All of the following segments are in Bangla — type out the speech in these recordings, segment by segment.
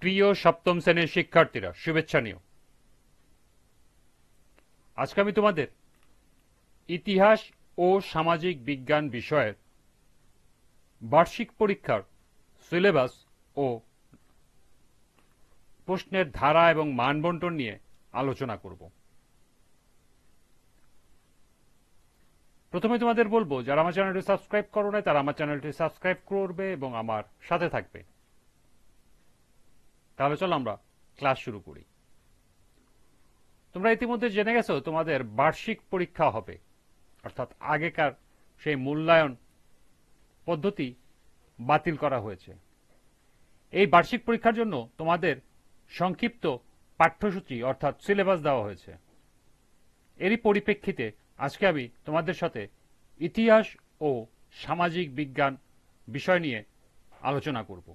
প্রিয় সপ্তম শ্রেণীর শিক্ষার্থীরা, শুভেচ্ছা নিও। আজকে আমি তোমাদের ইতিহাস ও সামাজিক বিজ্ঞান বিষয়ের বার্ষিক পরীক্ষার সিলেবাস ও প্রশ্নের ধারা এবং মান বণ্টন নিয়ে আলোচনা করব। প্রথমে তোমাদের বলবো, যারা আমার চ্যানেলটি সাবস্ক্রাইব করো নাই তারা আমার চ্যানেলটি সাবস্ক্রাইব করবে এবং আমার সাথে থাকবে। তাহলে চলো আমরা ক্লাস শুরু করি। তোমরা ইতিমধ্যে জেনে গেছো তোমাদের বার্ষিক পরীক্ষা হবে, অর্থাৎ আগেকার সেই মূল্যায়ন পদ্ধতি বাতিল করা হয়েছে। এই বার্ষিক পরীক্ষার জন্য তোমাদের সংক্ষিপ্ত পাঠ্যসূচি অর্থাৎ সিলেবাস দেওয়া হয়েছে। এরই পরিপ্রেক্ষিতে আজকে আমি তোমাদের সাথে ইতিহাস ও সামাজিক বিজ্ঞান বিষয় নিয়ে আলোচনা করব।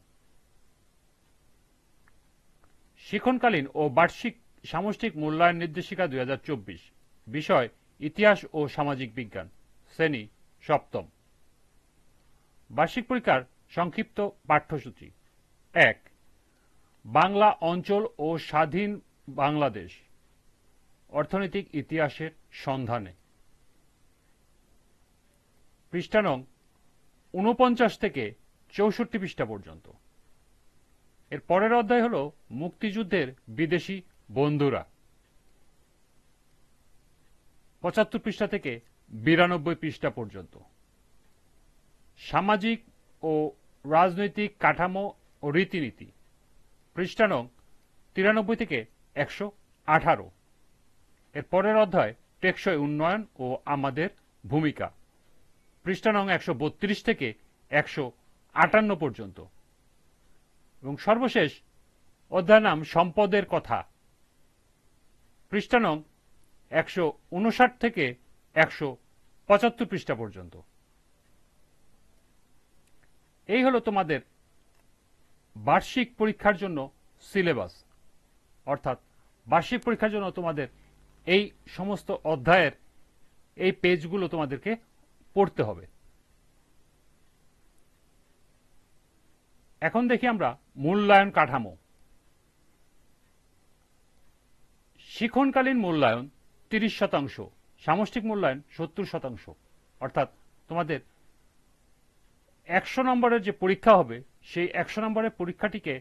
শিক্ষণকালীন ও বার্ষিক সামষ্টিক মূল্যায়ন নির্দেশিকা 2024, বিষয় ইতিহাস ও সামাজিক বিজ্ঞান, শ্রেণী সপ্তম। বার্ষিক পরীক্ষার সংক্ষিপ্ত পাঠ্যসূচি: 1. বাংলা অঞ্চল ও স্বাধীন বাংলাদেশ, অর্থনৈতিক ইতিহাসের সন্ধানে। পৃষ্ঠা নং 49 থেকে 64 পৃষ্ঠা পর্যন্ত। এর পরের অধ্যায় হল মুক্তিযুদ্ধের বিদেশি বন্ধুরা, 75 পৃষ্ঠা থেকে 92 পৃষ্ঠা পর্যন্ত। সামাজিক ও রাজনৈতিক কাঠামো ও রীতিনীতি, পৃষ্ঠা নং 93 থেকে 118। এর পরের অধ্যায় টেকসই উন্নয়ন ও আমাদের ভূমিকা, পৃষ্ঠা নং 132 থেকে 158 পর্যন্ত। এবং সর্বশেষ অধ্যায় নাম সম্পদের কথা, পৃষ্ঠা নং 159 থেকে 175 পৃষ্ঠা পর্যন্ত। এই হলো তোমাদের বার্ষিক পরীক্ষার জন্য সিলেবাস, অর্থাৎ বার্ষিক পরীক্ষার জন্য তোমাদের এই সমস্ত অধ্যায়ের এই পেজগুলো তোমাদেরকে পড়তে হবে। এখন দেখি আমরা মূল্যায়ন কাঠামো। শিক্ষণকালীন মূল্যায়ন 30%, সামষ্টিক মূল্যায়ন 70%। অর্থাৎ তোমাদের 100 নম্বরের যে পরীক্ষা হবে সেই 100 নম্বরের পরীক্ষাটিকে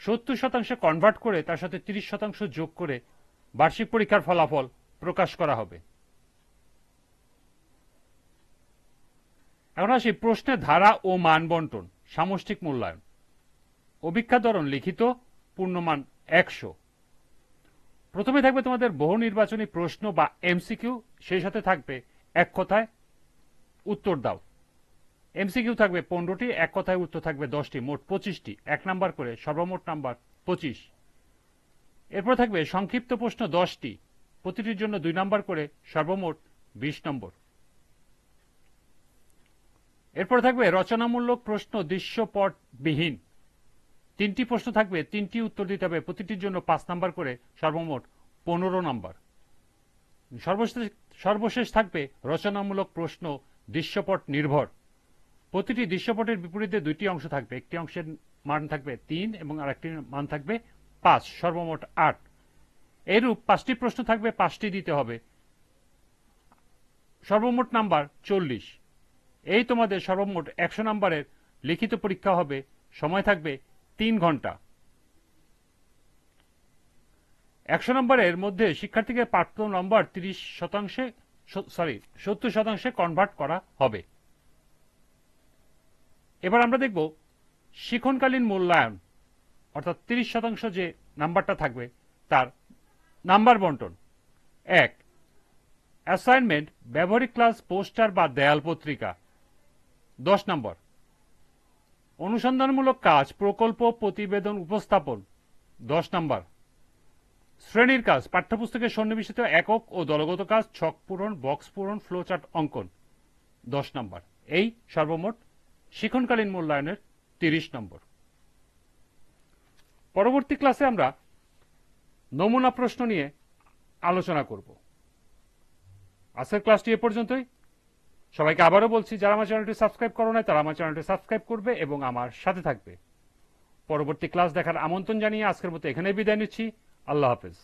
70% কনভার্ট করে তার সাথে 30% যোগ করে বার্ষিক পরীক্ষার ফলাফল প্রকাশ করা হবে। এখন আসি প্রশ্নের ধারা ও মান বণ্টন। সামষ্টিক মূল্যায়ন: অভিক্ষা ধরন লিখিত, পূর্ণমান 100। প্রথমে থাকবে তোমাদের বহু নির্বাচনী প্রশ্ন বা এমসিকিউ, সেই সাথে থাকবে এক কথায় উত্তর দাও। এমসিকিউ থাকবে 15টি, এক কথায় উত্তর থাকবে 10টি, মোট 25টি, 1 নাম্বার করে, সর্বমোট নাম্বার 25। এরপর থাকবে সংক্ষিপ্ত প্রশ্ন 10টি, প্রতিটির জন্য 2 নাম্বার করে, সর্বমোট 20 নম্বর। এরপর থাকবে রচনামূলক প্রশ্ন দৃশ্যপটবিহীন, 3টি প্রশ্ন থাকবে, 3টি উত্তর দিতে হবে, প্রতিটির জন্য 5 নাম্বার করে, সর্বমোট 15 নাম্বার। সর্বশেষ থাকবে রচনামূলক প্রশ্ন দৃশ্যপট নির্ভর, প্রতিটি দৃশ্যপটের বিপরীতে 2টি অংশ থাকবে, একটি অংশের মান থাকবে 3 এবং আরেকটির মান থাকবে 5, সর্বমোট 8। এইরূপ 5টি প্রশ্ন থাকবে, 5টি দিতে হবে, সর্বমোট নাম্বার 40। এই তোমাদের সর্বমোট 100 নম্বরের লিখিত পরীক্ষা হবে, সময় থাকবে 3 ঘন্টা। 100 নম্বরের মধ্যে শিক্ষার্থীকে প্রাপ্ত নম্বর 70% কনভার্ট করা হবে। এবার আমরা দেখব শিক্ষণকালীন মূল্যায়ন, অর্থাৎ 30% যে নাম্বারটা থাকবে তার নাম্বার বণ্টন। 1. অ্যাসাইনমেন্ট, ব্যবহারিক ক্লাস, পোস্টার বা দেয়াল পত্রিকা, 10 নম্বর। অনুসন্ধানমূলক কাজ, প্রকল্প, প্রতিবেদন উপস্থাপন, 10 নম্বর। শ্রেণীর কাজ, পাঠ্যপুস্তকের সন্নিবেশিত একক ও দলগত কাজ, ছক পূরণ, বক্স পূরণ, ফ্লোচার্ট অঙ্কন, 10 নম্বর। এই সর্বমোট শিক্ষণকালীন মূল্যায়নের 30 নম্বর। পরবর্তী ক্লাসে আমরা নমুনা প্রশ্ন নিয়ে আলোচনা করব। আজকের ক্লাসটি এ পর্যন্তই। সবাইকে আবারও বলছি, যারা আমার চ্যানেলটি সাবস্ক্রাইব করো নাই তারা আমার চ্যানেলটি সাবস্ক্রাইব করবে এবং আমার সাথে থাকবে। পরবর্তী ক্লাস দেখার আমন্ত্রণ জানিয়ে আজকের মতো এখানেই বিদায় নিচ্ছি। আল্লাহ হাফেজ।